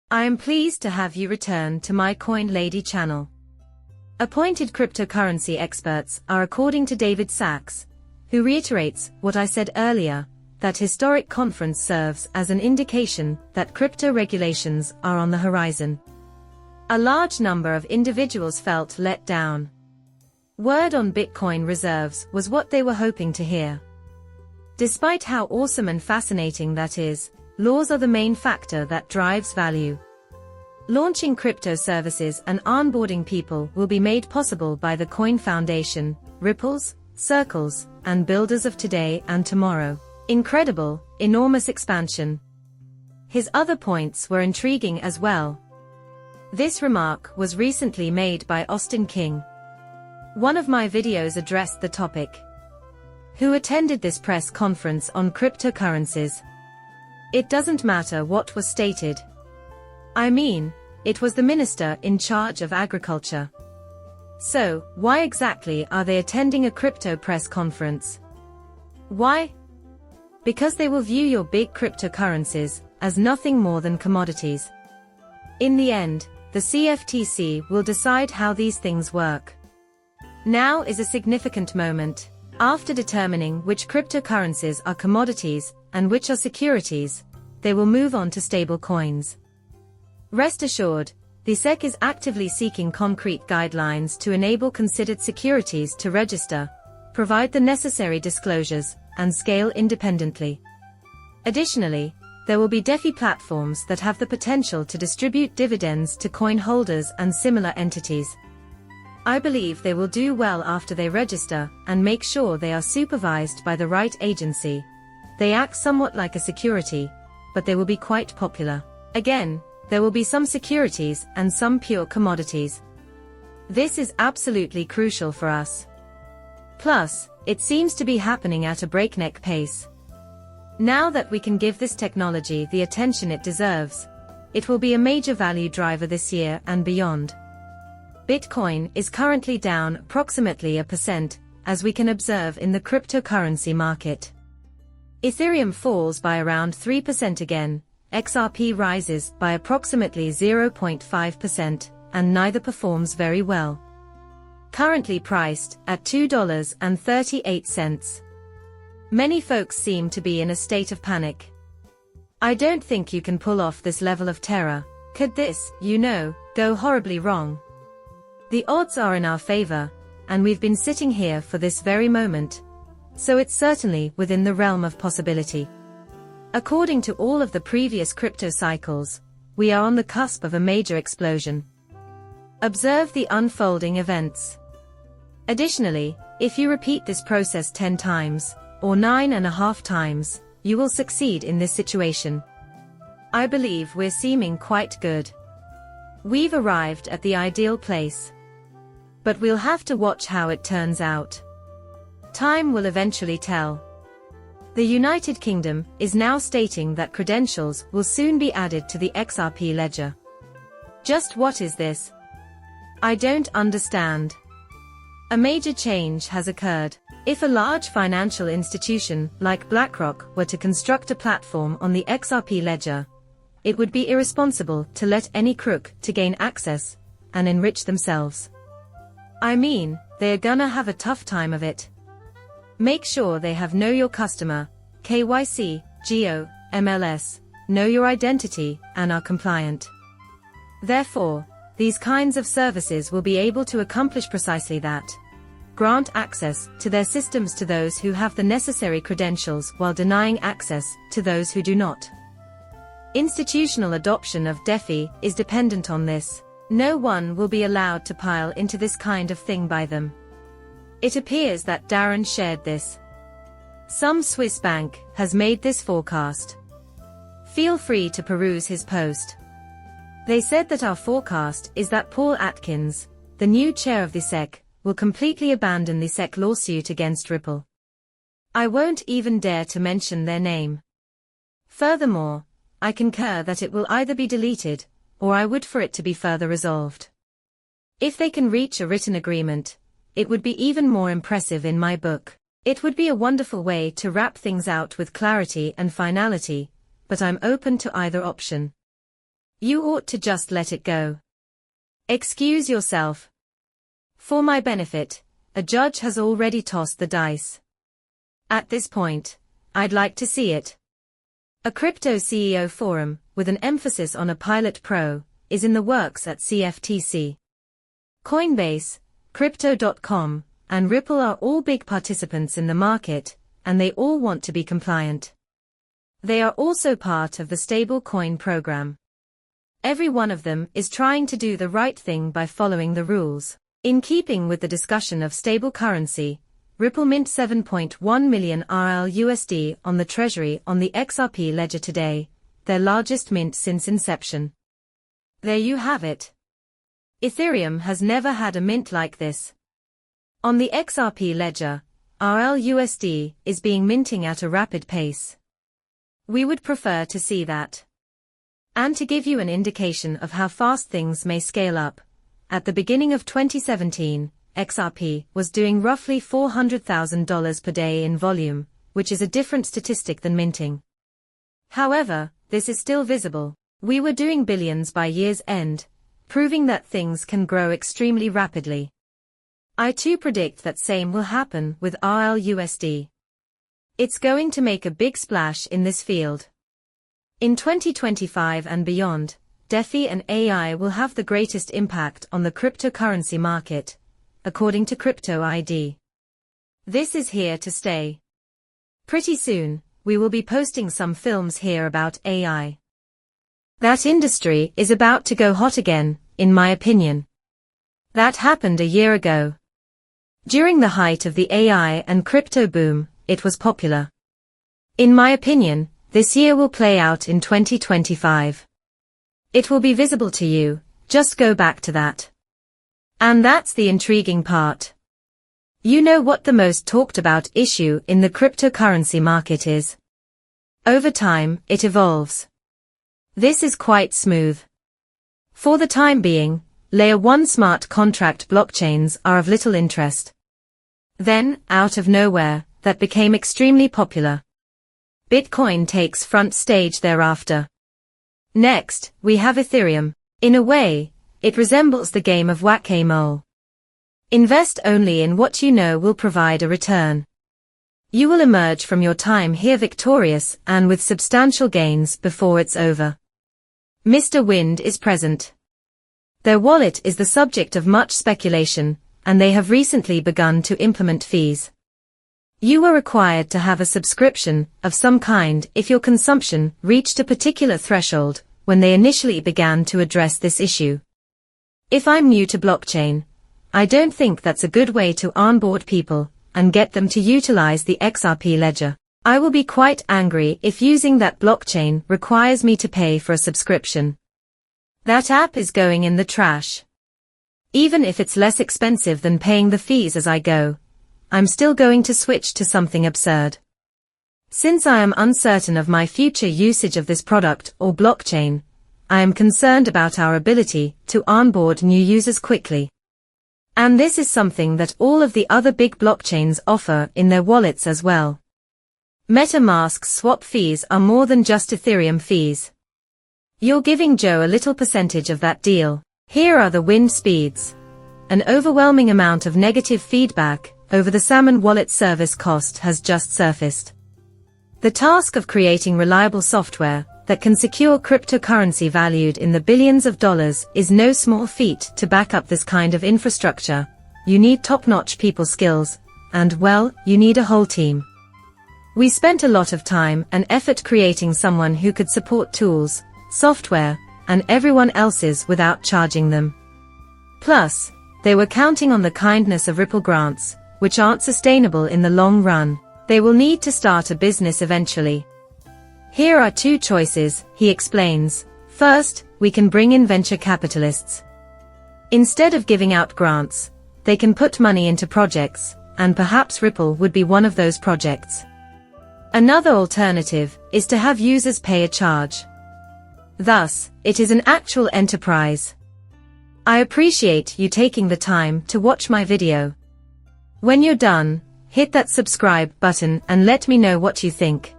I am pleased to have you return to my Coin Lady channel. Appointed cryptocurrency experts are according to David Sachs, who reiterates what I said earlier, that historic conference serves as an indication that crypto regulations are on the horizon. A large number of individuals felt let down. Word on Bitcoin reserves was what they were hoping to hear. Despite how awesome and fascinating that is, laws are the main factor that drives value. Launching crypto services and onboarding people will be made possible by the Coin Foundation, Ripples, Circles, and builders of today and tomorrow. Incredible, enormous expansion. His other points were intriguing as well. This remark was recently made by Austin King. One of my videos addressed the topic. Who attended this press conference on cryptocurrencies? It doesn't matter what was stated. I mean, it was the minister in charge of agriculture. So, why exactly are they attending a crypto press conference? Why? Because they will view your big cryptocurrencies as nothing more than commodities. In the end, the CFTC will decide how these things work. Now is a significant moment. After determining which cryptocurrencies are commodities and which are securities, they will move on to stable coins. Rest assured, the SEC is actively seeking concrete guidelines to enable considered securities to register, provide the necessary disclosures, and scale independently. Additionally, there will be DeFi platforms that have the potential to distribute dividends to coin holders and similar entities. I believe they will do well after they register and make sure they are supervised by the right agency. They act somewhat like a security, but they will be quite popular. Again, there will be some securities and some pure commodities. This is absolutely crucial for us. Plus, it seems to be happening at a breakneck pace. Now that we can give this technology the attention it deserves, it will be a major value driver this year and beyond. Bitcoin is currently down approximately 1%, as we can observe in the cryptocurrency market. Ethereum falls by around 3% again, XRP rises by approximately 0.5%, and neither performs very well. Currently priced at $2.38. Many folks seem to be in a state of panic. I don't think you can pull off this level of terror. Could this, go horribly wrong? The odds are in our favor, and we've been sitting here for this very moment. So it's certainly within the realm of possibility. According to all of the previous crypto cycles, we are on the cusp of a major explosion. Observe the unfolding events. Additionally, if you repeat this process 10 times, or 9.5 times, you will succeed in this situation. I believe we're seeming quite good. We've arrived at the ideal place. But we'll have to watch how it turns out. Time will eventually tell. The United Kingdom is now stating that credentials will soon be added to the XRP ledger. Just what is this? I don't understand. A major change has occurred. If a large financial institution like BlackRock were to construct a platform on the XRP ledger, it would be irresponsible to let any crook to gain access and enrich themselves. I mean, they are gonna have a tough time of it. Make sure they have Know Your Customer, KYC, Geo, MLS, Know Your Identity, and are compliant. Therefore, these kinds of services will be able to accomplish precisely that. Grant access to their systems to those who have the necessary credentials while denying access to those who do not. Institutional adoption of DeFi is dependent on this. No one will be allowed to pile into this kind of thing by them. It appears that Darren shared this. Some Swiss bank has made this forecast. Feel free to peruse his post. They said that our forecast is that Paul Atkins, the new chair of the SEC, will completely abandon the SEC lawsuit against Ripple. I won't even dare to mention their name. Furthermore, I concur that it will either be deleted, or I would for it to be further resolved. If they can reach a written agreement, it would be even more impressive in my book. It would be a wonderful way to wrap things out with clarity and finality, but I'm open to either option. You ought to just let it go. Excuse yourself. For my benefit, a judge has already tossed the dice. At this point, I'd like to see it. A crypto CEO forum, with an emphasis on a pilot pro, is in the works at CFTC. Coinbase, Crypto.com, and Ripple are all big participants in the market, and they all want to be compliant. They are also part of the stablecoin program. Every one of them is trying to do the right thing by following the rules. In keeping with the discussion of stable currency, Ripple mint 7.1 million RL/USD on the Treasury on the XRP ledger today, their largest mint since inception. There you have it. Ethereum has never had a mint like this. On the XRP ledger, RL/USD is being minting at a rapid pace. We would prefer to see that. And to give you an indication of how fast things may scale up, at the beginning of 2017, XRP was doing roughly $400,000 per day in volume, which is a different statistic than minting. However, this is still visible. We were doing billions by year's end, proving that things can grow extremely rapidly. I too predict that same will happen with RL/USD. It's going to make a big splash in this field. In 2025 and beyond, DeFi and AI will have the greatest impact on the cryptocurrency market, according to Crypto ID. This is here to stay. Pretty soon, we will be posting some films here about AI. That industry is about to go hot again, in my opinion. That happened a year ago. During the height of the AI and crypto boom, it was popular. In my opinion, this year will play out in 2025. It will be visible to you, just go back to that. And that's the intriguing part. You know what the most talked about issue in the cryptocurrency market is? Over time, it evolves. This is quite smooth. For the time being, Layer 1 smart contract blockchains are of little interest. Then, out of nowhere, that became extremely popular. Bitcoin takes front stage thereafter. Next, we have Ethereum. In a way, it resembles the game of whack-a-mole. Invest only in what you know will provide a return. You will emerge from your time here victorious and with substantial gains before it's over. Mr. Wind is present. Their wallet is the subject of much speculation, and they have recently begun to implement fees. You were required to have a subscription of some kind if your consumption reached a particular threshold when they initially began to address this issue. If I'm new to blockchain, I don't think that's a good way to onboard people and get them to utilize the XRP ledger. I will be quite angry if using that blockchain requires me to pay for a subscription. That app is going in the trash. Even if it's less expensive than paying the fees as I go, I'm still going to switch to something absurd. Since I am uncertain of my future usage of this product or blockchain, I am concerned about our ability to onboard new users quickly. And this is something that all of the other big blockchains offer in their wallets as well. MetaMask's swap fees are more than just Ethereum fees. You're giving Joe a little percentage of that deal. Here are the wind speeds. An overwhelming amount of negative feedback over the Salmon wallet service cost has just surfaced. The task of creating reliable software that can secure cryptocurrency valued in the billions of dollars is no small feat. To back up this kind of infrastructure, you need top-notch people skills, and well, you need a whole team. We spent a lot of time and effort creating someone who could support tools, software, and everyone else's without charging them. Plus, they were counting on the kindness of Ripple grants, which aren't sustainable in the long run. They will need to start a business eventually. Here are two choices, he explains. First, we can bring in venture capitalists. Instead of giving out grants, they can put money into projects, and perhaps Ripple would be one of those projects. Another alternative is to have users pay a charge. Thus, it is an actual enterprise. I appreciate you taking the time to watch my video. When you're done, hit that subscribe button and let me know what you think.